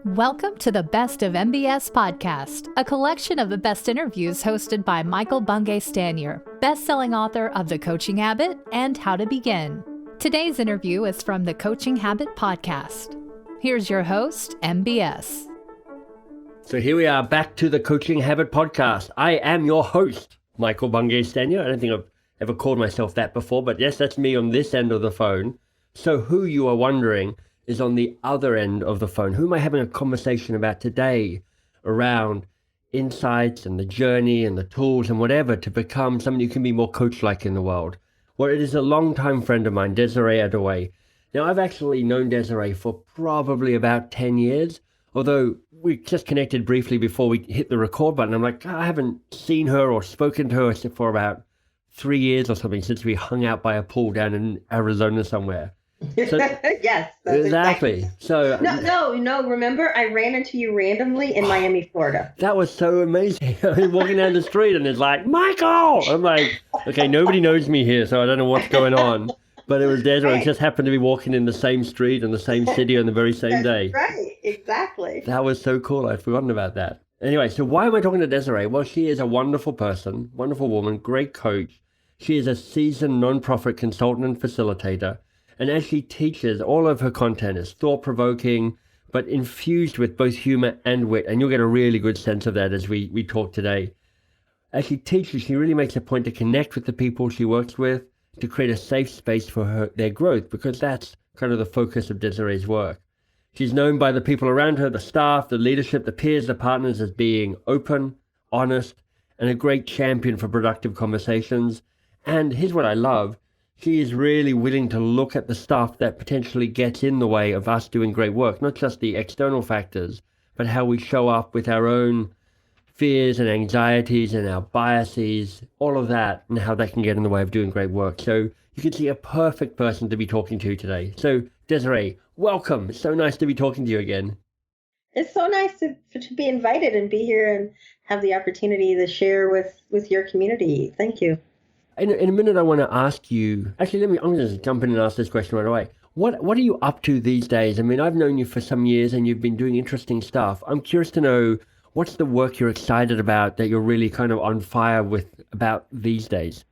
Welcome to the Best of MBS podcast, a collection of the best interviews hosted by Michael Bungay Stanier, best-selling author of The Coaching Habit and How to Begin. Today's interview is from the Coaching Habit podcast. Here's your host, MBS. So here we are back to the Coaching Habit podcast. I am your host, Michael Bungay Stanier. I don't think I've ever called myself that before, but yes, that's me on this end of the phone. So who, you are wondering, is on the other end of the phone? Who am I having a conversation about today around insights and the journey and the tools and whatever to become someone who can be more coach-like in the world? Well, it is a longtime friend of mine, Desiree Adaway. Now, I've actually known Desiree for probably about 10 years, although we just connected briefly before we hit the record button. I'm like, I haven't seen her or spoken to her for about 3 years or something since we hung out by a pool down in Arizona somewhere. So, yes, exactly. So no. Remember, I ran into you randomly in Miami, Florida. That was so amazing. I was walking down the street and it's like, Michael! I'm like, okay, nobody knows me here, so I don't know what's going on. But it was Desiree. Right. Just happened to be walking in the same street in the same city on the very same day. Right, exactly. That was so cool. I'd forgotten about that. Anyway, so why am I talking to Desiree? Well, she is a wonderful person, wonderful woman, great coach. She is a seasoned nonprofit consultant and facilitator. And as she teaches, all of her content is thought-provoking, but infused with both humor and wit. And you'll get a really good sense of that as we talk today. As she teaches, she really makes a point to connect with the people she works with, to create a safe space for their growth, because that's kind of the focus of Desiree's work. She's known by the people around her, the staff, the leadership, the peers, the partners, as being open, honest, and a great champion for productive conversations. And here's what I love. She is really willing to look at the stuff that potentially gets in the way of us doing great work, not just the external factors, but how we show up with our own fears and anxieties and our biases, all of that, and how that can get in the way of doing great work. So you can see a perfect person to be talking to today. So Desiree, welcome. It's so nice to be talking to you again. It's so nice to be invited and be here and have the opportunity to share with your community. Thank you. In a minute, I want to ask you, actually, I'm going to just jump in and ask this question right away. What are you up to these days? I mean, I've known you for some years and you've been doing interesting stuff. I'm curious to know, what's the work you're excited about that you're really kind of on fire with about these days?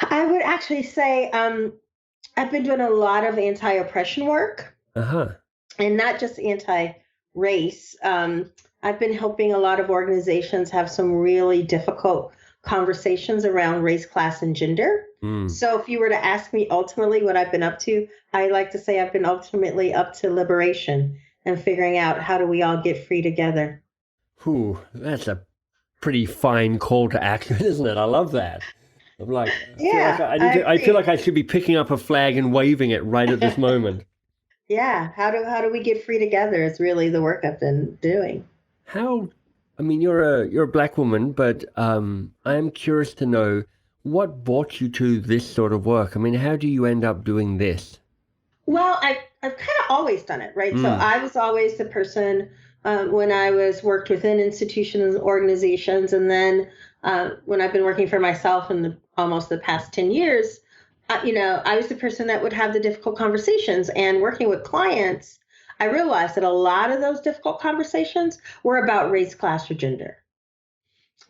I would actually say I've been doing a lot of anti-oppression work. And not just anti-race. I've been helping a lot of organizations have some really difficult conversations around race, class, and gender. So if you were to ask me ultimately what I've been up to, I like to say I've been ultimately up to liberation and figuring out how do we all get free together. Ooh, that's a pretty fine call to action, isn't it? I love that. I'm like, I feel like I should be picking up a flag and waving it right at this moment. Yeah. How do we get free together is really the work I've been doing. I mean, you're a Black woman, but I'm curious to know what brought you to this sort of work. I mean, how do you end up doing this? Well, I've kind of always done it, right? So I was always the person when I worked within institutions and organizations, and then when I've been working for myself in almost the past 10 years, I was the person that would have the difficult conversations. And working with clients, I realized that a lot of those difficult conversations were about race, class, or gender,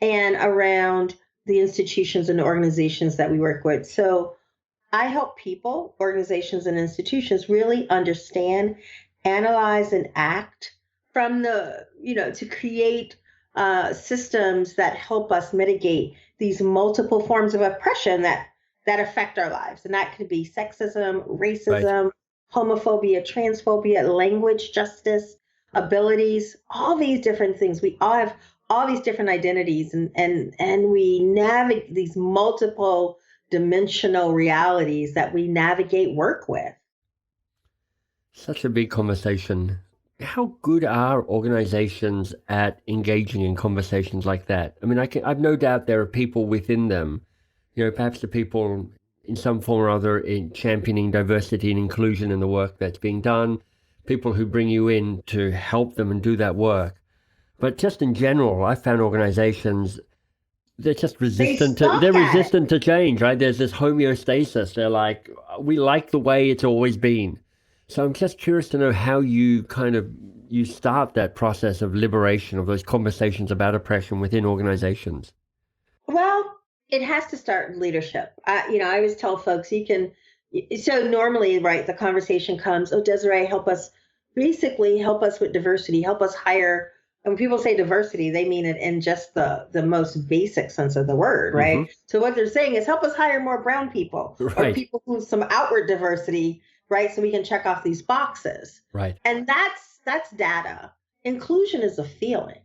and around the institutions and organizations that we work with. So I help people, organizations, and institutions really understand, analyze, and act from to create systems that help us mitigate these multiple forms of oppression that affect our lives. And that could be sexism, racism, right, homophobia, transphobia, language justice, abilities, all these different things. We all have all these different identities, and we navigate these multiple dimensional realities that we navigate work with. Such a big conversation. How good are organizations at engaging in conversations like that? I mean, I've no doubt there are people within them, perhaps the people in some form or other in championing diversity and inclusion in the work that's being done, people who bring you in to help them and do that work. But just in general, I found organizations, they're just resistant to change, right? There's this homeostasis. They're like, we like the way it's always been. So I'm just curious to know how you kind of you start that process of liberation of those conversations about oppression within organizations? Well, it has to start in leadership. I always tell folks so normally, right, the conversation comes, oh, Desiree, basically help us with diversity, help us hire. And when people say diversity, they mean it in just the most basic sense of the word, right? Mm-hmm. So what they're saying is help us hire more brown people or Right. people who have some outward diversity, right? So we can check off these boxes. Right. And that's data. Inclusion is a feeling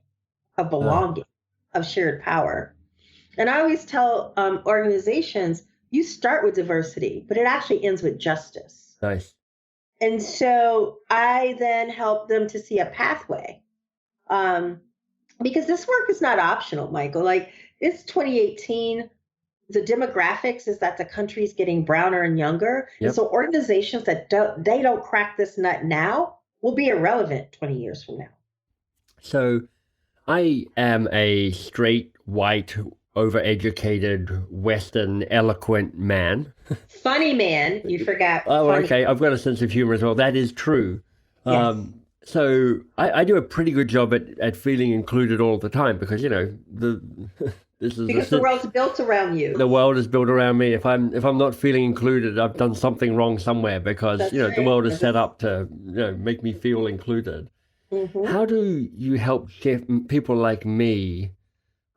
of belonging, of shared power. And I always tell organizations, you start with diversity, but it actually ends with justice. Nice. And so I then help them to see a pathway. Because this work is not optional, Michael. Like, it's 2018. The demographics is that the country's getting browner and younger. Yep. And so organizations that don't crack this nut now will be irrelevant 20 years from now. So I am a straight, white, overeducated, Western, eloquent man. Funny man, you forgot. Oh, funny. okay. I've got a sense of humor as well. That is true. Yes. So I do a pretty good job at feeling included all the time because, Because the world's built around you. The world is built around me. If I'm not feeling included, I've done something wrong somewhere because, That's the right. world is set up to, make me feel included. Mm-hmm. How do you help people like me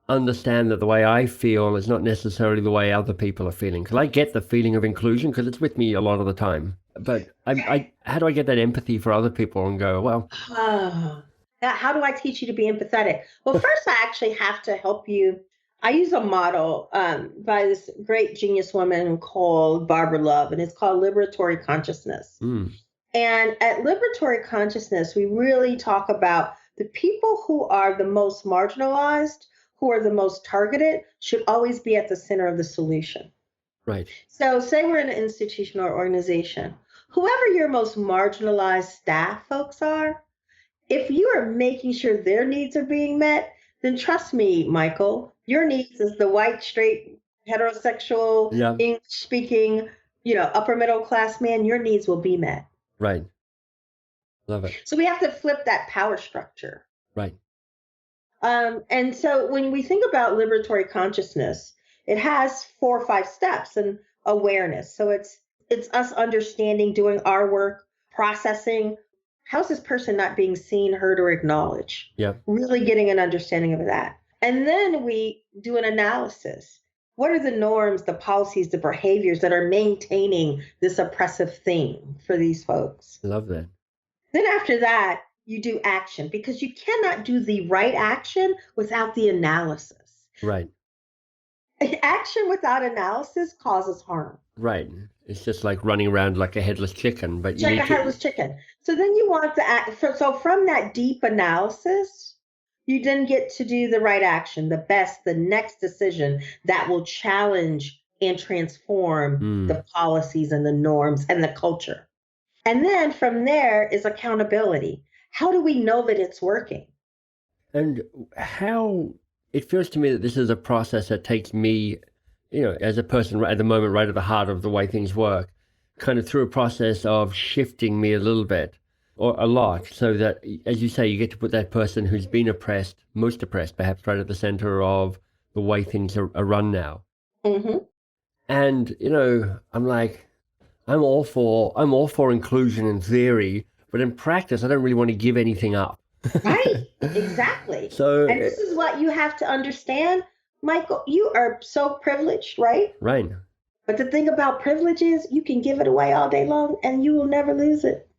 understand that the way I feel is not necessarily the way other people are feeling? Because I get the feeling of inclusion because it's with me a lot of the time. But how do I get that empathy for other people and go, well... How do I teach you to be empathetic? Well, first I actually have to help you. I use a model by this great genius woman called Barbara Love, and it's called liberatory consciousness. Mm. And at liberatory consciousness, we really talk about the people who are the most marginalized, who are the most targeted, should always be at the center of the solution. Right. So say we're in an institution or organization, whoever your most marginalized staff folks are, if you are making sure their needs are being met, then trust me, Michael, your needs as the white, straight, heterosexual, English-speaking, upper middle class man, your needs will be met. Right. Love it. So we have to flip that power structure. Right. And so when we think about liberatory consciousness, it has 4 or 5 steps and awareness. So it's us understanding, doing our work, processing. How's this person not being seen, heard, or acknowledged? Yeah. Really getting an understanding of that. And then we do an analysis. What are the norms, the policies, the behaviors that are maintaining this oppressive thing for these folks? Love that. Then after that, you do action, because you cannot do the right action without the analysis. Right. Action without analysis causes harm. Right. It's just like running around like a headless chicken, but you like need a headless chicken. So then you want so from that deep analysis, you then get to do the right action, the next decision that will challenge and transform the policies and the norms and the culture. And then from there is accountability. How do we know that it's working? And how it feels to me that this is a process that takes me, as a person right at the moment, right at the heart of the way things work, kind of through a process of shifting me a little bit or a lot, so that, as you say, you get to put that person who's been oppressed, most oppressed, perhaps right at the center of the way things are run now. Mm-hmm. And, I'm all for inclusion in theory, but in practice, I don't really want to give anything up. Right, exactly. So, and this is what you have to understand, Michael. You are so privileged, right? Right. But the thing about privilege is you can give it away all day long and you will never lose it.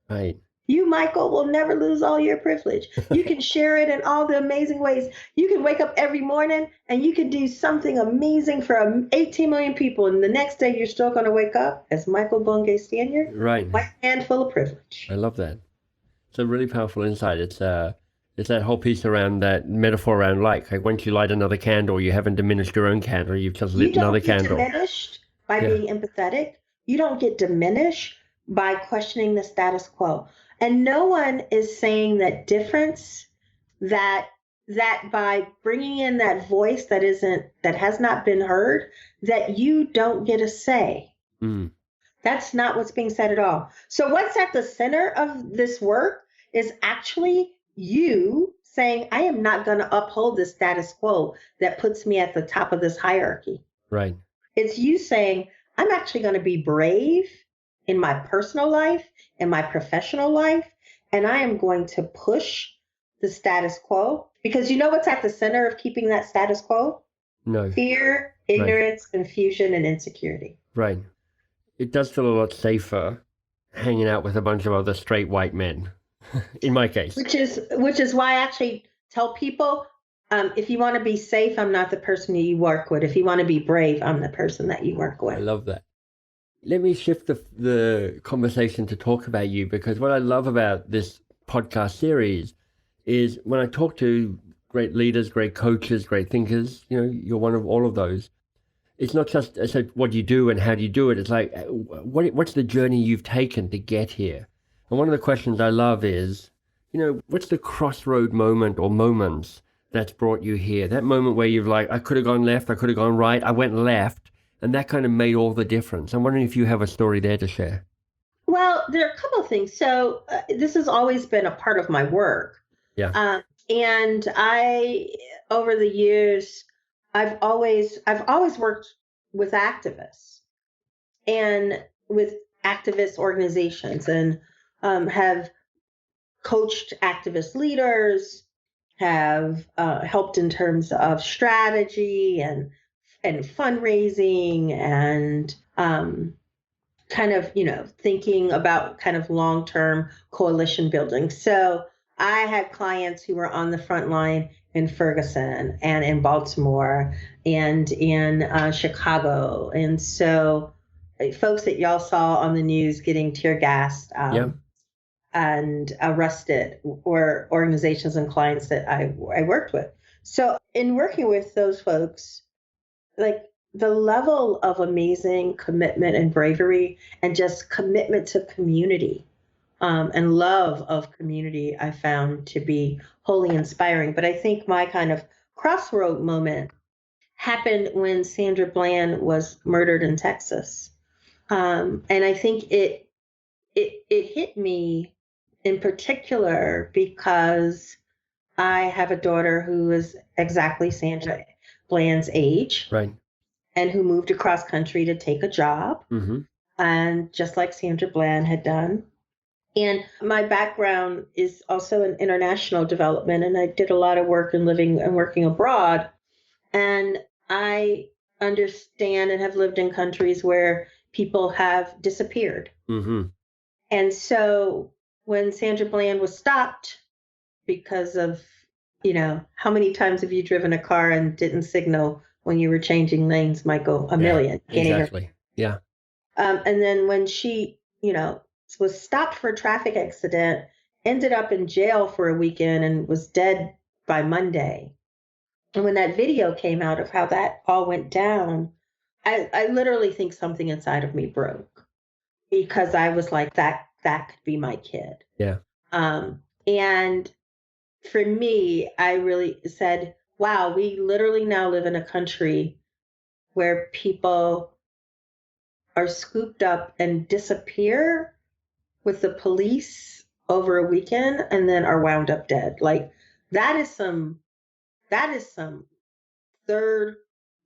Right. You, Michael, will never lose all your privilege. You can share it in all the amazing ways. You can wake up every morning and you can do something amazing for 18 million people. And the next day you're still going to wake up as Michael Bungay Stanier. Right. With a handful of privilege. I love that. It's a really powerful insight. It's that whole piece around that metaphor around like once you light another candle, you haven't diminished your own candle. You've just lit another candle. You don't get diminished by being empathetic. You don't get diminished by questioning the status quo. And no one is saying that difference, that by bringing in that voice that has not been heard, that you don't get a say. That's not what's being said at all. So what's at the center of this work is actually you saying, I am not going to uphold the status quo that puts me at the top of this hierarchy. Right. It's you saying, I'm actually going to be brave in my personal life, in my professional life, and I am going to push the status quo. Because you know what's at the center of keeping that status quo? No. Fear, ignorance, confusion, and insecurity. Right. It does feel a lot safer hanging out with a bunch of other straight white men, in my case. Which is why I actually tell people, if you want to be safe, I'm not the person that you work with. If you want to be brave, I'm the person that you work with. I love that. Let me shift the conversation to talk about you, because what I love about this podcast series is when I talk to great leaders, great coaches, great thinkers, you're one of all of those. It's not just what you do and how do you do it. It's like, what's the journey you've taken to get here? And one of the questions I love is, what's the crossroad moment or moments that's brought you here? That moment where you've I could have gone left, I could have gone right, I went left, and that kind of made all the difference. I'm wondering if you have a story there to share. Well, there are a couple of things. So this has always been a part of my work. Yeah. And over the years, I've always worked with activists and with activist organizations, and have coached activist leaders, have helped in terms of strategy and fundraising, and kind of, thinking about kind of long-term coalition building. So I had clients who were on the front line in Ferguson and in Baltimore and in Chicago. And so folks that y'all saw on the news getting tear gassed and arrested were organizations and clients that I worked with. So in working with those folks, the level of amazing commitment and bravery and just commitment to community and love of community, I found to be wholly inspiring. But I think my kind of crossroad moment happened when Sandra Bland was murdered in Texas. And I think it hit me in particular because I have a daughter who is exactly Sandra Bland's age. Right. And who moved across country to take a job. Mm-hmm. And just like Sandra Bland had done. And my background is also in international development, and I did a lot of work in living and working abroad. And I understand and have lived in countries where people have disappeared. Mm-hmm. And so when Sandra Bland was stopped because of, how many times have you driven a car and didn't signal when you were changing lanes, Michael? A million. Exactly. Yeah. And then when she, was stopped for a traffic accident, ended up in jail for a weekend and was dead by Monday. And when that video came out of how that all went down, I literally think something inside of me broke, because I was like, that could be my kid. Yeah. And for me, I really said, wow, we literally now live in a country where people are scooped up and disappear with the police over a weekend and then are wound up dead. That is some third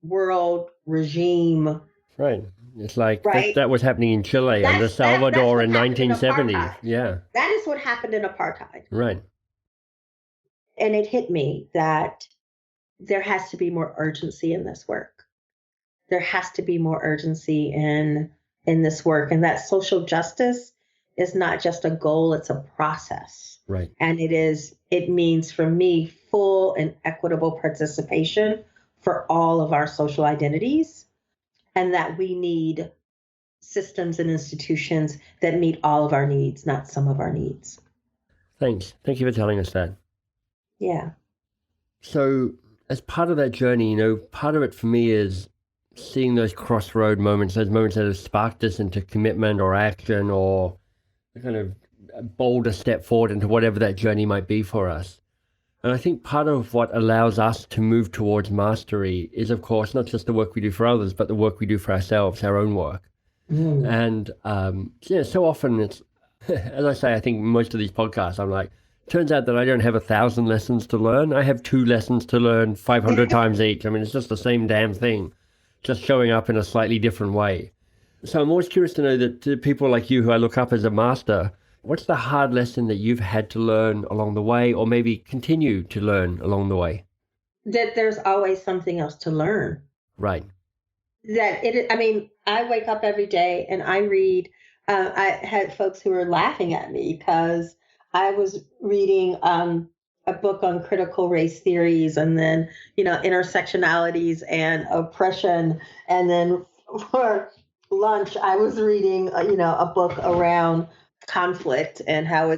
world regime. Right. It's like that was happening in Chile and El Salvador in 1970. Yeah. That is what happened in apartheid. Right. And it hit me that there has to be more urgency in this work. There has to be more urgency in this work, and that social justice is not just a goal, it's a process. Right. And it means for me full and equitable participation for all of our social identities, and that we need systems and institutions that meet all of our needs, not some of our needs. Thanks. Thank you for telling us that. Yeah. So as part of that journey, part of it for me is seeing those crossroad moments, those moments that have sparked us into commitment or action or a kind of a bolder step forward into whatever that journey might be for us. And I think part of what allows us to move towards mastery is, of course, not just the work we do for others, but the work we do for ourselves, our own work. And so often As I say, I think most of these podcasts, I'm like, turns out that I don't have 1,000 lessons to learn. I have 2 lessons to learn 500 times each. I mean, it's just the same damn thing, just showing up in a slightly different way. So I'm always curious to know that to people like you who I look up as a master, what's the hard lesson that you've had to learn along the way, or maybe continue to learn along the way? That there's always something else to learn. Right. I wake up every day and I read. I had folks who were laughing at me because I was reading a book on critical race theories, and then, intersectionalities and oppression. And then for lunch, I was reading, a book around conflict and how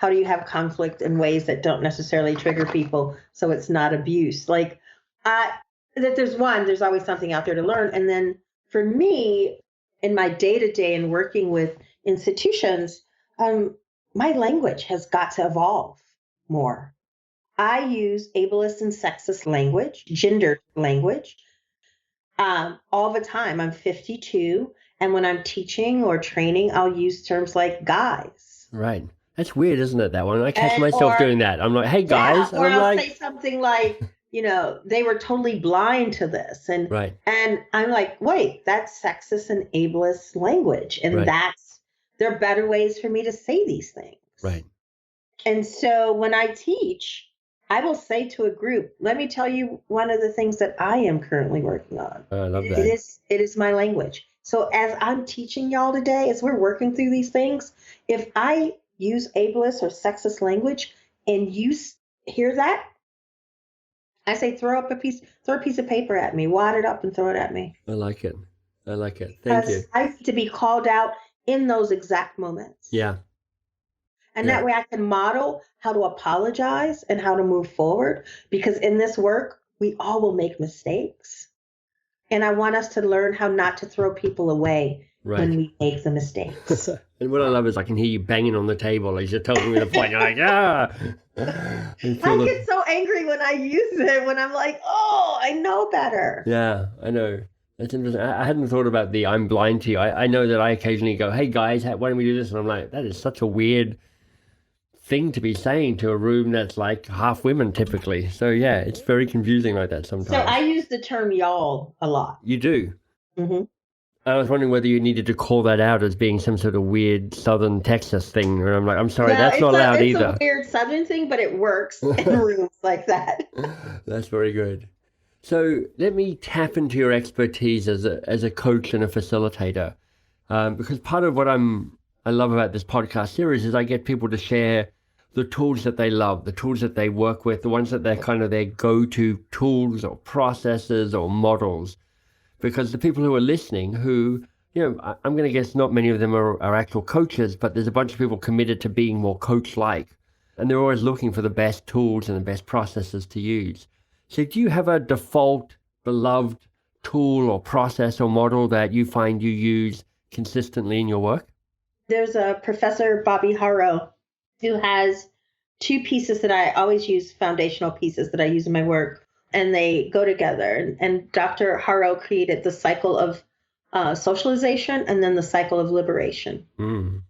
do you have conflict in ways that don't necessarily trigger people, so it's not abuse. Like, that there's always something out there to learn. And then for me, in my day to day and working with institutions, my language has got to evolve more. I use ableist and sexist language, gendered language, all the time. I'm 52. And when I'm teaching or training, I'll use terms like guys. Right. That's weird, isn't it, that one? I catch myself doing that. I'm like, hey, guys. Yeah, or and I'll say something like, they were totally blind to this. And right. And I'm like, wait, that's sexist and ableist language. And right. There are better ways for me to say these things. Right. And so when I teach, I will say to a group, let me tell you one of the things that I am currently working on. I love that. It is my language. So as I'm teaching y'all today, as we're working through these things, if I use ableist or sexist language and you hear that, I say, throw a piece of paper at me, wad it up and throw it at me. I like it. Thank you. I need to be called out in those exact moments. Yeah. And that way I can model how to apologize and how to move forward, because in this work, we all will make mistakes. And I want us to learn how not to throw people away when we make the mistakes. And what I love is I can hear you banging on the table as you're telling me the point. You're like, yeah. I get so angry when I use it, when I'm like, oh, I know better. Yeah, I know. That's interesting. I hadn't thought about the I'm blind to you. I know that I occasionally go, hey, guys, why don't we do this? And I'm like, that is such a weird thing to be saying to a room that's like half women typically. So, yeah, it's very confusing like that sometimes. So I use the term y'all a lot. You do? Mm-hmm. I was wondering whether you needed to call that out as being some sort of weird Southern Texas thing. And I'm like, I'm sorry, that's not allowed either. It's a weird Southern thing, but it works in rooms like that. That's very good. So let me tap into your expertise as a coach and a facilitator, because part of what I love about this podcast series is I get people to share the tools that they love, the tools that they work with, the ones that they're kind of their go-to tools or processes or models. Because the people who are listening, who, I'm going to guess not many of them are actual coaches, but there's a bunch of people committed to being more coach-like. And they're always looking for the best tools and the best processes to use. So do you have a default, beloved tool or process or model that you find you use consistently in your work? There's a Professor Bobby Harrow who has 2 pieces that I always use, foundational pieces that I use in my work. And they go together. And Dr. Harrow created the cycle of socialization and then the cycle of liberation. Mm.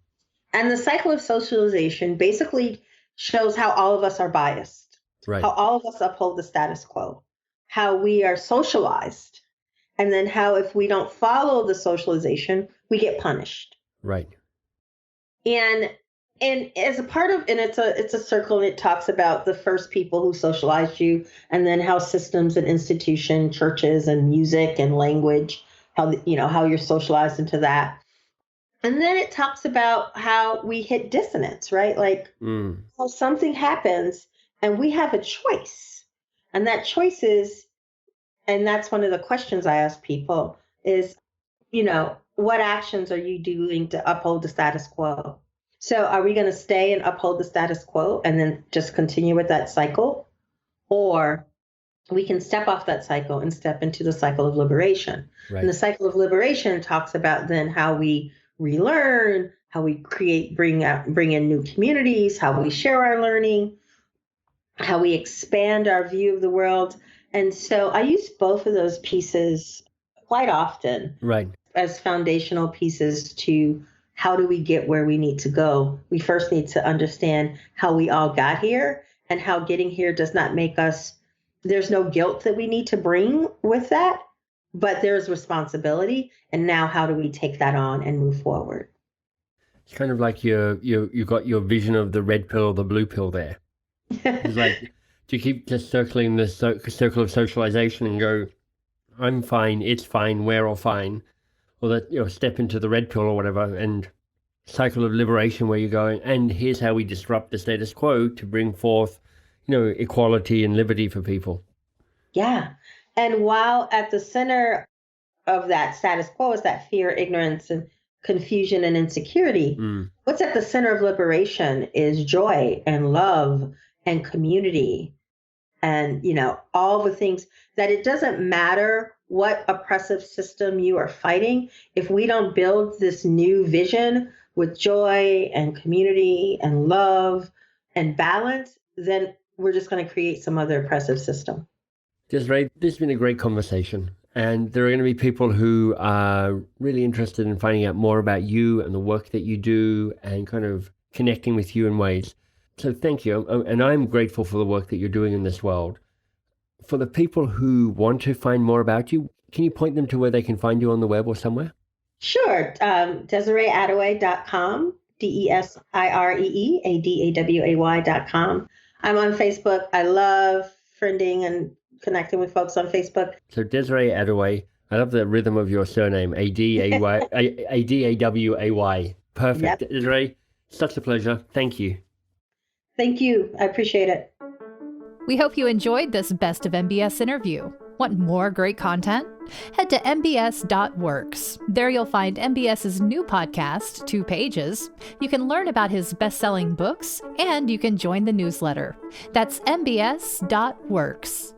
And the cycle of socialization basically shows how all of us are biased, right. How all of us uphold the status quo, how we are socialized, and then how if we don't follow the socialization, we get punished. Right. And as a part of, and it's a circle, and it talks about the first people who socialized you, and then how systems and institution, churches and music and language, how you're socialized into that. And then it talks about how we hit dissonance, right? Like how something happens and we have a choice. And that choice is, and that's one of the questions I ask people is, what actions are you doing to uphold the status quo? So are we going to stay and uphold the status quo and then just continue with that cycle? Or we can step off that cycle and step into the cycle of liberation. Right. And the cycle of liberation talks about then how we relearn, how we bring in new communities, how we share our learning, how we expand our view of the world. And so I use both of those pieces quite often, right, as foundational pieces to how do we get where we need to go? We first need to understand how we all got here and how getting here does not make us, there's no guilt that we need to bring with that, but there's responsibility. And now how do we take that on and move forward? It's kind of like you got your vision of the red pill or the blue pill there. It's like, do you keep just circling the circle of socialization and go, I'm fine, it's fine, we're all fine, or that step into the red pill or whatever, and cycle of liberation where you're going, and here's how we disrupt the status quo to bring forth, equality and liberty for people. Yeah. And while at the center of that status quo is that fear, ignorance, and confusion and insecurity, what's at the center of liberation is joy and love and community and, all the things that it doesn't matter what oppressive system you are fighting. If we don't build this new vision with joy and community and love and balance, then we're just going to create some other oppressive system. Desiree, this has been a great conversation. And there are going to be people who are really interested in finding out more about you and the work that you do and kind of connecting with you in ways. So thank you. And I'm grateful for the work that you're doing in this world. For the people who want to find more about you, can you point them to where they can find you on the web or somewhere? Sure. DesireeAdaway.com, DesireeAdaway.com. I'm on Facebook. I love friending and connecting with folks on Facebook. So Desiree Adaway, I love the rhythm of your surname, Adaway, Adaway. Perfect. Yep. Desiree, such a pleasure. Thank you. Thank you. I appreciate it. We hope you enjoyed this Best of MBS interview. Want more great content? Head to mbs.works. There you'll find MBS's new podcast, 2 Pages. You can learn about his best-selling books, and you can join the newsletter. That's mbs.works.